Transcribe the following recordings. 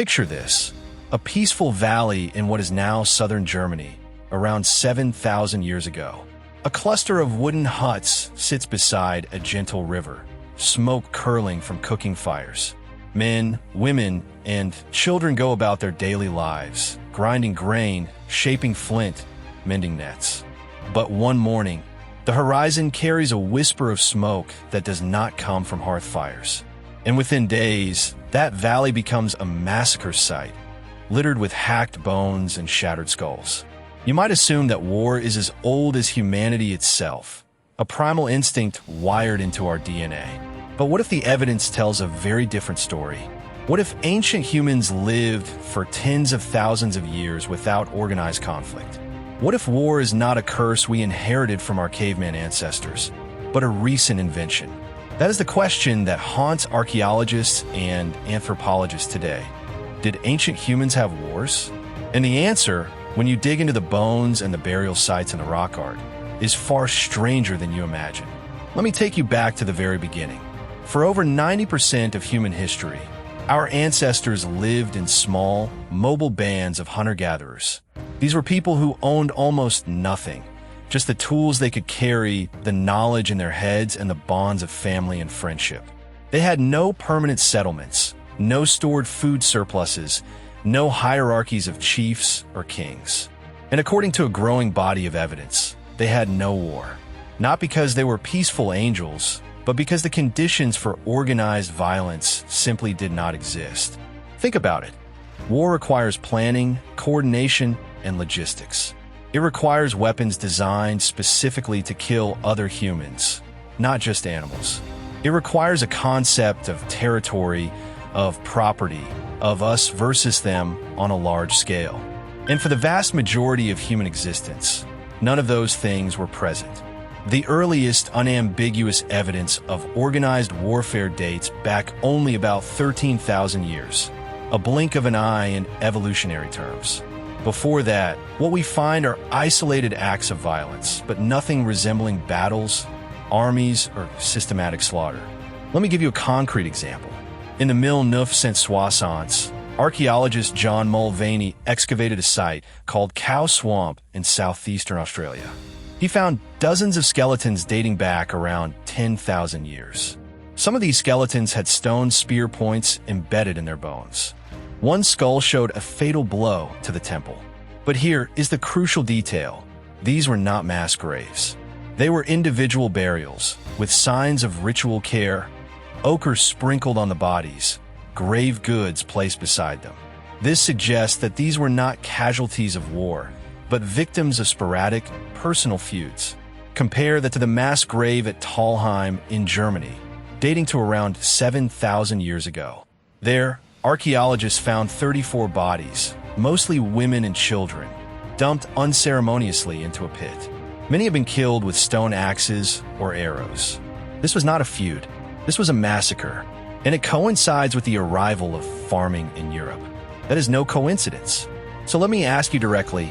Picture this: a peaceful valley in what is now southern Germany, around 7,000 years ago. A cluster of wooden huts sits beside a gentle river, smoke curling from cooking fires. Men, women, and children go about their daily lives, grinding grain, shaping flint, mending nets. But one morning, the horizon carries a whisper of smoke that does not come from hearth fires. And within days, that valley becomes a massacre site, littered with hacked bones and shattered skulls. You might assume that war is as old as humanity itself, a primal instinct wired into our DNA. But what if the evidence tells a very different story? What if ancient humans lived for tens of thousands of years without organized conflict? What if war is not a curse we inherited from our caveman ancestors, but a recent invention? That is the question that haunts archaeologists and anthropologists today. Did ancient humans have wars? And the answer, when you dig into the bones and the burial sites in the rock art, is far stranger than you imagine. Let me take you back to the very beginning. For over 90% of human history, our ancestors lived in small, mobile bands of hunter-gatherers. These were people who owned almost nothing, just the tools they could carry, the knowledge in their heads, and the bonds of family and friendship. They had no permanent settlements, no stored food surpluses, no hierarchies of chiefs or kings. And according to a growing body of evidence, they had no war. Not because they were peaceful angels, but because the conditions for organized violence simply did not exist. Think about it. War requires planning, coordination, and logistics. It requires weapons designed specifically to kill other humans, not just animals. It requires a concept of territory, of property, of us versus them on a large scale. And for the vast majority of human existence, none of those things were present. The earliest unambiguous evidence of organized warfare dates back only about 13,000 years, a blink of an eye in evolutionary terms. Before that, what we find are isolated acts of violence, but nothing resembling battles, armies, or systematic slaughter. Let me give you a concrete example. In the 1960s, archaeologist John Mulvaney excavated a site called Cow Swamp in southeastern Australia. He found dozens of skeletons dating back around 10,000 years. Some of these skeletons had stone spear points embedded in their bones. One skull showed a fatal blow to the temple. But here is the crucial detail. These were not mass graves. They were individual burials, with signs of ritual care, ochre sprinkled on the bodies, grave goods placed beside them. This suggests that these were not casualties of war, but victims of sporadic, personal feuds. Compare that to the mass grave at Talheim in Germany, dating to around 7,000 years ago. There, archaeologists found 34 bodies, mostly women and children, dumped unceremoniously into a pit. Many have been killed with stone axes or arrows. This was not a feud. This was a massacre, and it coincides with the arrival of farming in Europe. That is no coincidence. So let me ask you directly,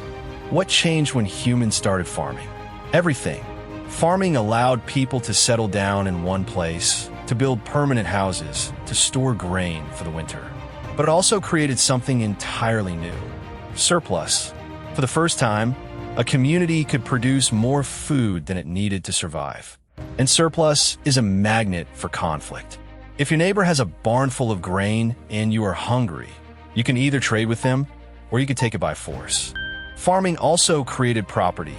what changed when humans started farming? Everything. Farming allowed people to settle down in one place, to build permanent houses, to store grain for the winter. But it also created something entirely new: surplus. For the first time, a community could produce more food than it needed to survive. And surplus is a magnet for conflict. If your neighbor has a barn full of grain and you are hungry, you can either trade with them or you can take it by force. Farming also created property,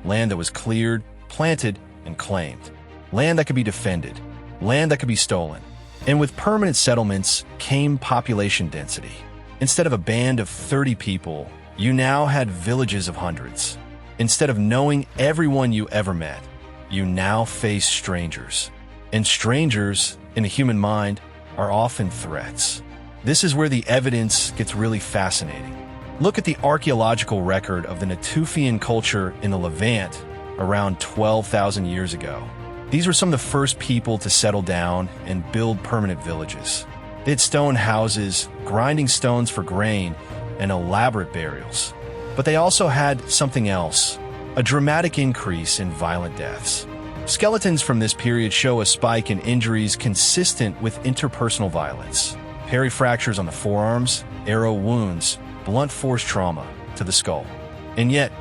land that was cleared, planted, and claimed, land that could be defended, land that could be stolen. And with permanent settlements came population density. Instead of a band of 30 people, you now had villages of hundreds. Instead of knowing everyone you ever met, you now face strangers. And strangers, in the human mind, are often threats. This is where the evidence gets really fascinating. Look at the archaeological record of the Natufian culture in the Levant around 12,000 years ago. These were some of the first people to settle down and build permanent villages. They had stone houses, grinding stones for grain, and elaborate burials. But they also had something else: a dramatic increase in violent deaths. Skeletons from this period show a spike in injuries consistent with interpersonal violence. perifractures on the forearms, arrow wounds, blunt force trauma to the skull. And yet,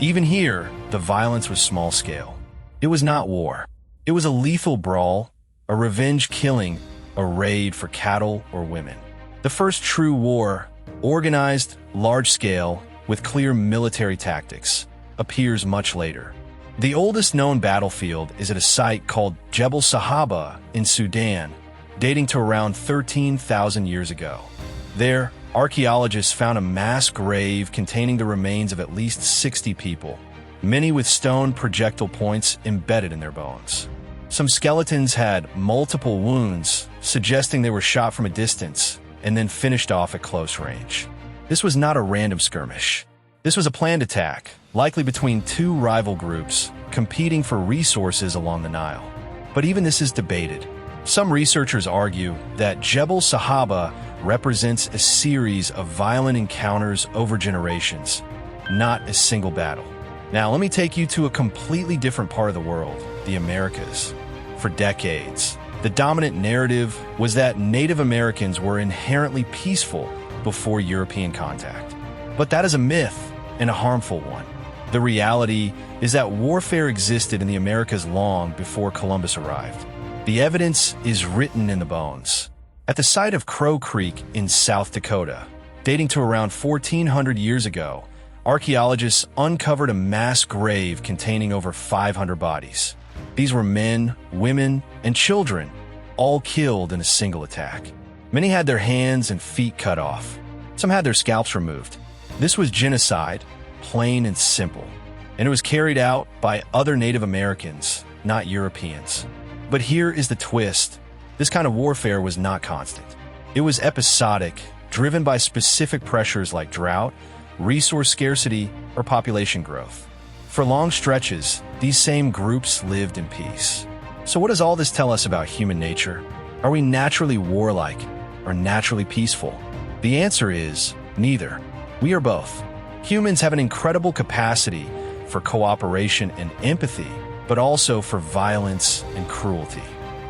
even here, the violence was small-scale. It was not war. It was a lethal brawl, a revenge killing, a raid for cattle or women. The first true war, organized, large-scale, with clear military tactics, appears much later. The oldest known battlefield is at a site called Jebel Sahaba in Sudan, dating to around 13,000 years ago. There, archaeologists found a mass grave containing the remains of at least 60 people, many with stone projectile points embedded in their bones. Some skeletons had multiple wounds, suggesting they were shot from a distance and then finished off at close range. This was not a random skirmish. This was a planned attack, likely between two rival groups competing for resources along the Nile. But even this is debated. Some researchers argue that Jebel Sahaba represents a series of violent encounters over generations, not a single battle. Now, let me take you to a completely different part of the world, the Americas. For decades, the dominant narrative was that Native Americans were inherently peaceful before European contact. But that is a myth, and a harmful one. The reality is that warfare existed in the Americas long before Columbus arrived. The evidence is written in the bones. At the site of Crow Creek in South Dakota, dating to around 1,400 years ago, archaeologists uncovered a mass grave containing over 500 bodies. These were men, women, and children, all killed in a single attack. Many had their hands and feet cut off. Some had their scalps removed. This was genocide, plain and simple, and it was carried out by other Native Americans, not Europeans. But here is the twist. This kind of warfare was not constant. It was episodic, driven by specific pressures like drought, resource scarcity, or population growth. For long stretches, these same groups lived in peace. So what does all this tell us about human nature? Are we naturally warlike or naturally peaceful? The answer is neither. We are both. Humans have an incredible capacity for cooperation and empathy, but also for violence and cruelty.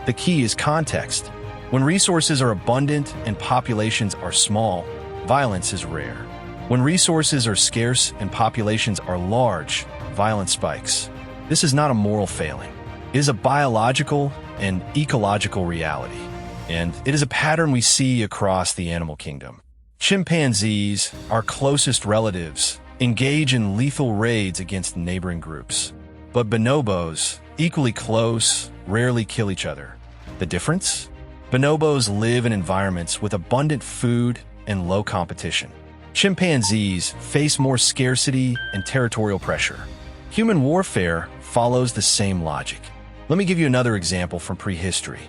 The key is context. When resources are abundant and populations are small, violence is rare. When resources are scarce and populations are large, violence spikes. This is not a moral failing. It is a biological and ecological reality, and it is a pattern we see across the animal kingdom. Chimpanzees, our closest relatives, engage in lethal raids against neighboring groups. But bonobos, equally close, rarely kill each other. The difference? Bonobos live in environments with abundant food and low competition. Chimpanzees face more scarcity and territorial pressure. Human warfare follows the same logic. Let me give you another example from prehistory.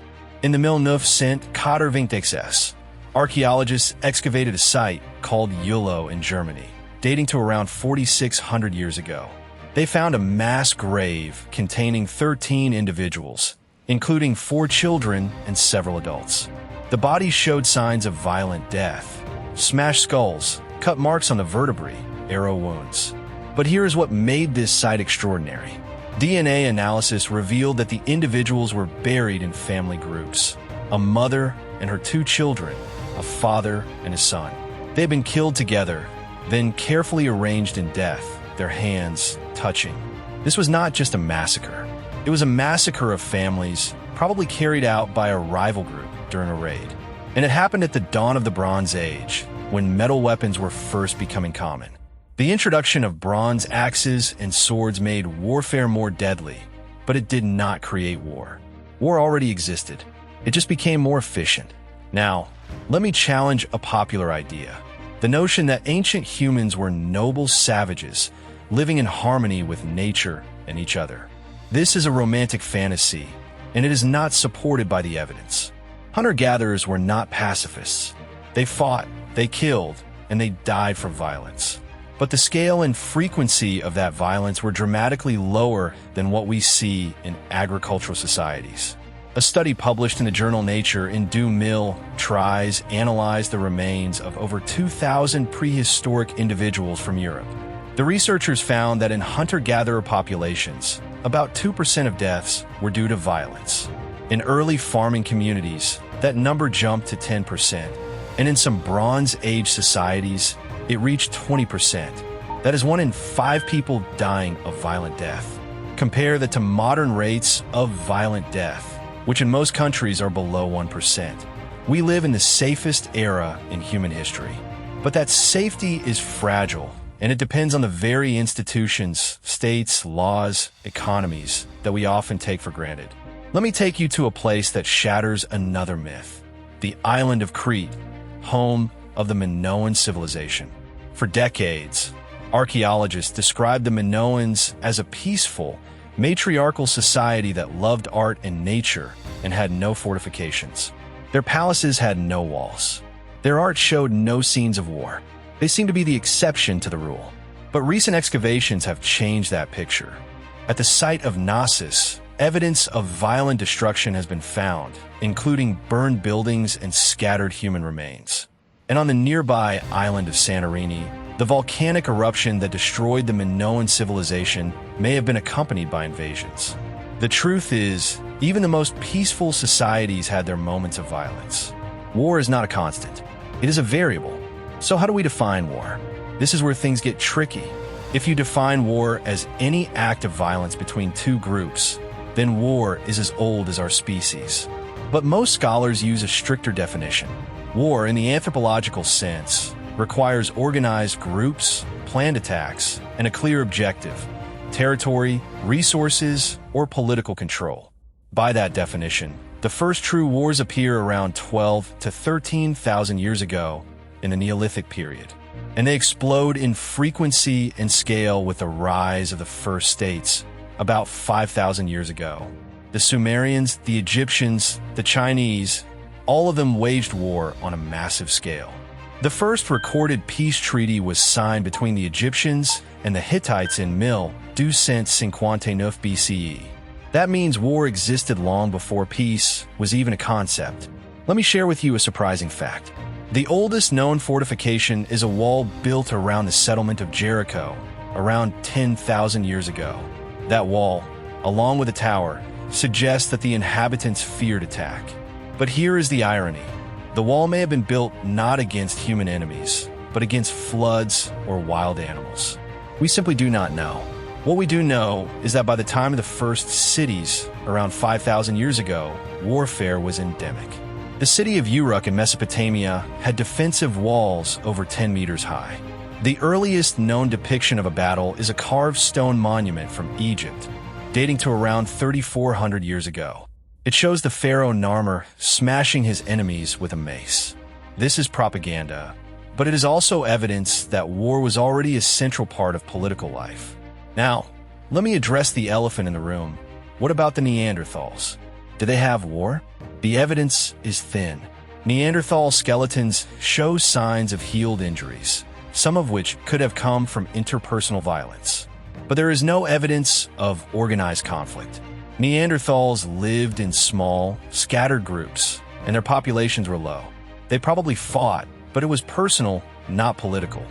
In the 1926, archaeologists excavated a site called Yulo in Germany, dating to around 4,600 years ago. They found a mass grave containing 13 individuals, including 4 children and several adults. The bodies showed signs of violent death: smashed skulls, cut marks on the vertebrae, arrow wounds. But here is what made this site extraordinary. DNA analysis revealed that the individuals were buried in family groups: a mother and her 2 children, a father and a son. They had been killed together, then carefully arranged in death, their hands touching. This was not just a massacre. It was a massacre of families, probably carried out by a rival group during a raid. And it happened at the dawn of the Bronze Age, when metal weapons were first becoming common. The introduction of bronze axes and swords made warfare more deadly, but it did not create war. War already existed. It just became more efficient. Now, let me challenge a popular idea: the notion that ancient humans were noble savages living in harmony with nature and each other. This is a romantic fantasy, and it is not supported by the evidence. Hunter-gatherers were not pacifists. They fought, they killed, and they died for violence. But the scale and frequency of that violence were dramatically lower than what we see in agricultural societies. A study published in the journal Nature in 2000 analyzed the remains of over 2,000 prehistoric individuals from Europe. The researchers found that in hunter-gatherer populations, about 2% of deaths were due to violence. In early farming communities, that number jumped to 10%, And in some Bronze Age societies, it reached 20%. That is 1 in 5 people dying of violent death. Compare that to modern rates of violent death, which in most countries are below 1%. We live in the safest era in human history. But that safety is fragile, and it depends on the very institutions, states, laws, economies that we often take for granted. Let me take you to a place that shatters another myth: the island of Crete, home of the Minoan civilization. For decades, archaeologists described the Minoans as a peaceful, matriarchal society that loved art and nature and had no fortifications. Their palaces had no walls. Their art showed no scenes of war. They seemed to be the exception to the rule. But recent excavations have changed that picture. At the site of Knossos, evidence of violent destruction has been found, including burned buildings and scattered human remains. And on the nearby island of Santorini, the volcanic eruption that destroyed the Minoan civilization may have been accompanied by invasions. The truth is, even the most peaceful societies had their moments of violence. War is not a constant. It is a variable. So how do we define war? This is where things get tricky. If you define war as any act of violence between two groups, then war is as old as our species. But most scholars use a stricter definition. War, in the anthropological sense, requires organized groups, planned attacks, and a clear objective: territory, resources, or political control. By that definition, the first true wars appear around 12 to 13,000 years ago in the Neolithic period, and they explode in frequency and scale with the rise of the first states about 5,000 years ago. The Sumerians, the Egyptians, the Chinese, all of them waged war on a massive scale. The first recorded peace treaty was signed between the Egyptians and the Hittites in 1259 BCE. That means war existed long before peace was even a concept. Let me share with you a surprising fact. The oldest known fortification is a wall built around the settlement of Jericho around 10,000 years ago. That wall, along with a tower, suggests that the inhabitants feared attack. But here is the irony. The wall may have been built not against human enemies, but against floods or wild animals. We simply do not know. What we do know is that by the time of the first cities, around 5,000 years ago, warfare was endemic. The city of Uruk in Mesopotamia had defensive walls over 10 meters high. The earliest known depiction of a battle is a carved stone monument from Egypt, dating to around 3,400 years ago. It shows the pharaoh Narmer smashing his enemies with a mace. This is propaganda, but it is also evidence that war was already a central part of political life. Now, let me address the elephant in the room. What about the Neanderthals? Did they have war? The evidence is thin. Neanderthal skeletons show signs of healed injuries, some of which could have come from interpersonal violence. But there is no evidence of organized conflict. Neanderthals lived in small, scattered groups, and their populations were low. They probably fought, but it was personal, not political.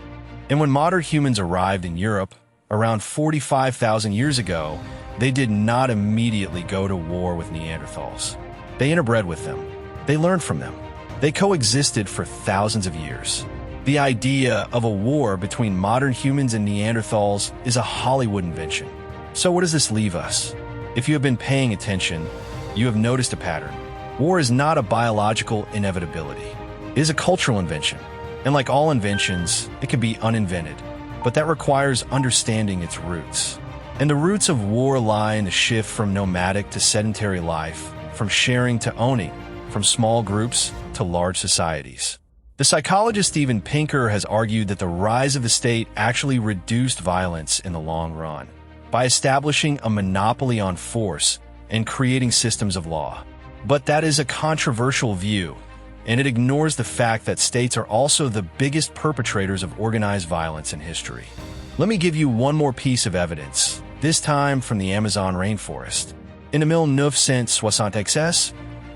And when modern humans arrived in Europe, around 45,000 years ago, they did not immediately go to war with Neanderthals. They interbred with them. They learned from them. They coexisted for thousands of years. The idea of a war between modern humans and Neanderthals is a Hollywood invention. So what does this leave us? If you have been paying attention, you have noticed a pattern. War is not a biological inevitability. It is a cultural invention. And like all inventions, it can be uninvented. But that requires understanding its roots. And the roots of war lie in the shift from nomadic to sedentary life, from sharing to owning, from small groups to large societies. The psychologist Steven Pinker has argued that the rise of the state actually reduced violence in the long run by establishing a monopoly on force and creating systems of law. But that is a controversial view, and it ignores the fact that states are also the biggest perpetrators of organized violence in history. Let me give you one more piece of evidence, this time from the Amazon rainforest. In 1966,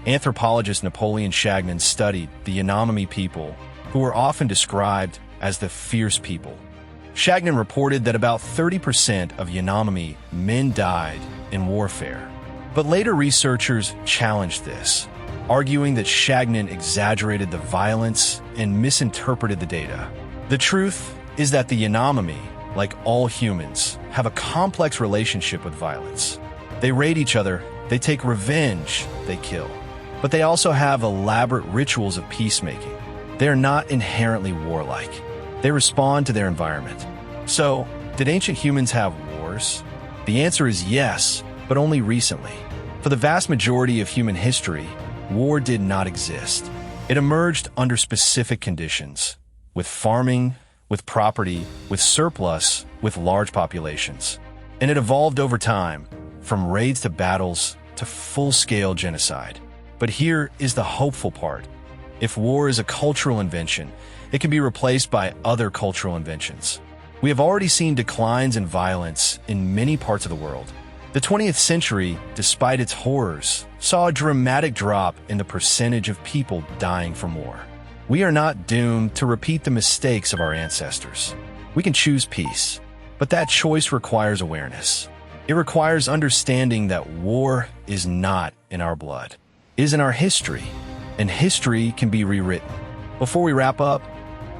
anthropologist Napoleon Chagnon studied the Yanomami people, who were often described as the fierce people. Chagnon reported that about 30% of Yanomami men died in warfare. But later researchers challenged this. arguing that Chagnon exaggerated the violence and misinterpreted the data. The truth is that the Yanomami, like all humans, have a complex relationship with violence. They raid each other, they take revenge, they kill. But they also have elaborate rituals of peacemaking. They are not inherently warlike. They respond to their environment. So, did ancient humans have wars? The answer is yes, but only recently. For the vast majority of human history, war did not exist. It emerged under specific conditions, with farming, with property, with surplus, with large populations. And it evolved over time, from raids to battles to full-scale genocide. But here is the hopeful part. If war is a cultural invention, it can be replaced by other cultural inventions. We have already seen declines in violence in many parts of the world. The 20th century, despite its horrors, saw a dramatic drop in the percentage of people dying from war. We are not doomed to repeat the mistakes of our ancestors. We can choose peace, but that choice requires awareness. It requires understanding that war is not in our blood. It is in our history, and history can be rewritten. Before we wrap up,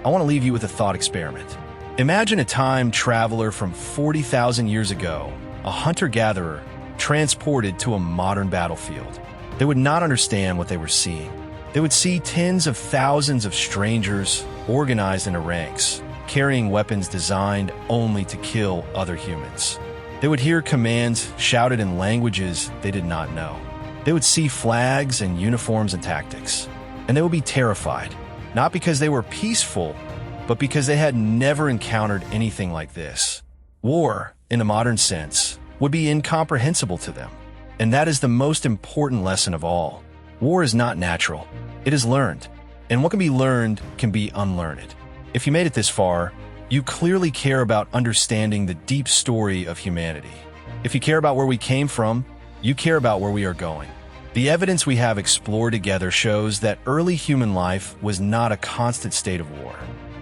I want to leave you with a thought experiment. Imagine a time traveler from 40,000 years ago, a hunter-gatherer, transported to a modern battlefield. They would not understand what they were seeing. They would see tens of thousands of strangers organized into ranks, carrying weapons designed only to kill other humans. They would hear commands shouted in languages they did not know. They would see flags and uniforms and tactics, and they would be terrified, not because they were peaceful, but because they had never encountered anything like this. War, in the modern sense, would be incomprehensible to them. And that is the most important lesson of all. War is not natural. It is learned. And what can be learned can be unlearned. If you made it this far, you clearly care about understanding the deep story of humanity. If you care about where we came from, you care about where we are going. The evidence we have explored together shows that early human life was not a constant state of war.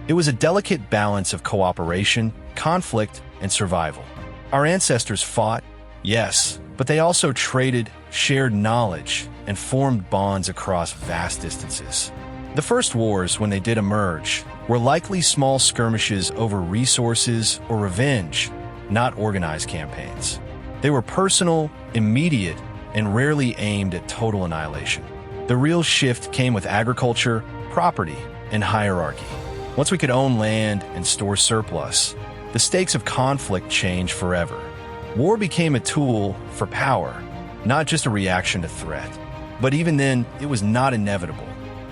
It was a delicate balance of cooperation, conflict, and survival. Our ancestors fought, yes, but they also traded, shared knowledge, and formed bonds across vast distances. The first wars, when they did emerge, were likely small skirmishes over resources or revenge, not organized campaigns. They were personal, immediate, and rarely aimed at total annihilation. The real shift came with agriculture, property, and hierarchy. Once we could own land and store surplus, the stakes of conflict changed forever. War became a tool for power, not just a reaction to threat. But even then, it was not inevitable.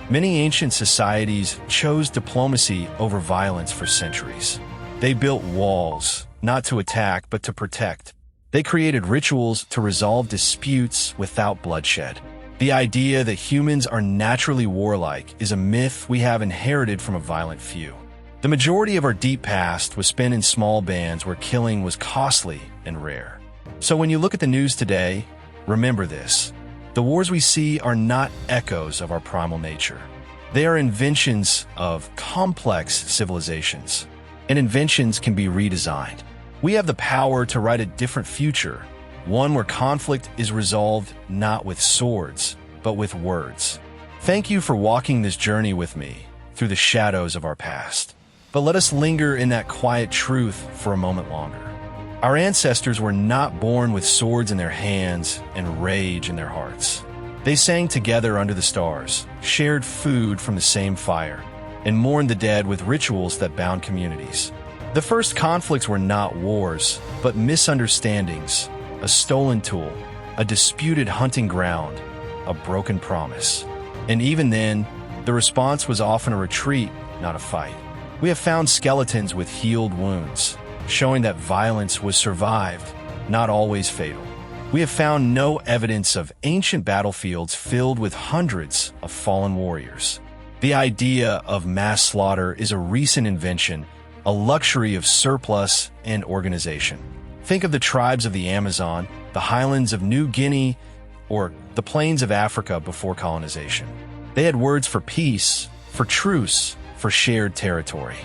Many ancient societies chose diplomacy over violence for centuries. They built walls, not to attack, but to protect. They created rituals to resolve disputes without bloodshed. The idea that humans are naturally warlike is a myth we have inherited from a violent few. The majority of our deep past was spent in small bands where killing was costly and rare. So when you look at the news today, remember this. The wars we see are not echoes of our primal nature. They are inventions of complex civilizations. And inventions can be redesigned. We have the power to write a different future, one where conflict is resolved not with swords, but with words. Thank you for walking this journey with me through the shadows of our past. But let us linger in that quiet truth for a moment longer. Our ancestors were not born with swords in their hands and rage in their hearts. They sang together under the stars, shared food from the same fire, and mourned the dead with rituals that bound communities. The first conflicts were not wars, but misunderstandings, a stolen tool, a disputed hunting ground, a broken promise. And even then, the response was often a retreat, not a fight. We have found skeletons with healed wounds, showing that violence was survived, not always fatal. We have found no evidence of ancient battlefields filled with hundreds of fallen warriors. The idea of mass slaughter is a recent invention, a luxury of surplus and organization. Think of the tribes of the Amazon, the highlands of New Guinea, or the plains of Africa before colonization. They had words for peace, for truce, for shared territory.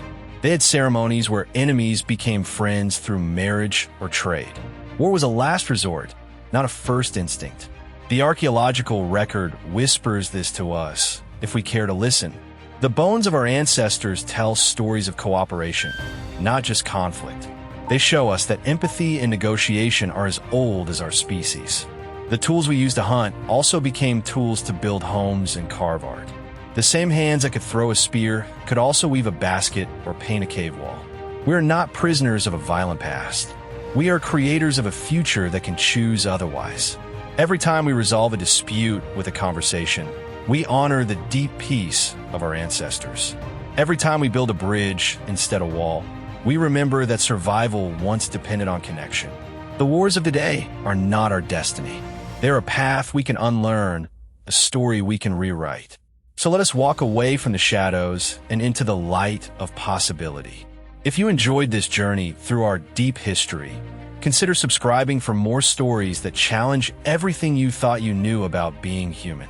They had ceremonies where enemies became friends through marriage or trade. War was a last resort, not a first instinct. The archaeological record whispers this to us, if we care to listen. The bones of our ancestors tell stories of cooperation, not just conflict. They show us that empathy and negotiation are as old as our species. The tools we use to hunt also became tools to build homes and carve art. The same hands that could throw a spear could also weave a basket or paint a cave wall. We are not prisoners of a violent past. We are creators of a future that can choose otherwise. Every time we resolve a dispute with a conversation, we honor the deep peace of our ancestors. Every time we build a bridge instead of a wall, we remember that survival once depended on connection. The wars of today are not our destiny. They're a path we can unlearn, a story we can rewrite. So let us walk away from the shadows and into the light of possibility. If you enjoyed this journey through our deep history, consider subscribing for more stories that challenge everything you thought you knew about being human.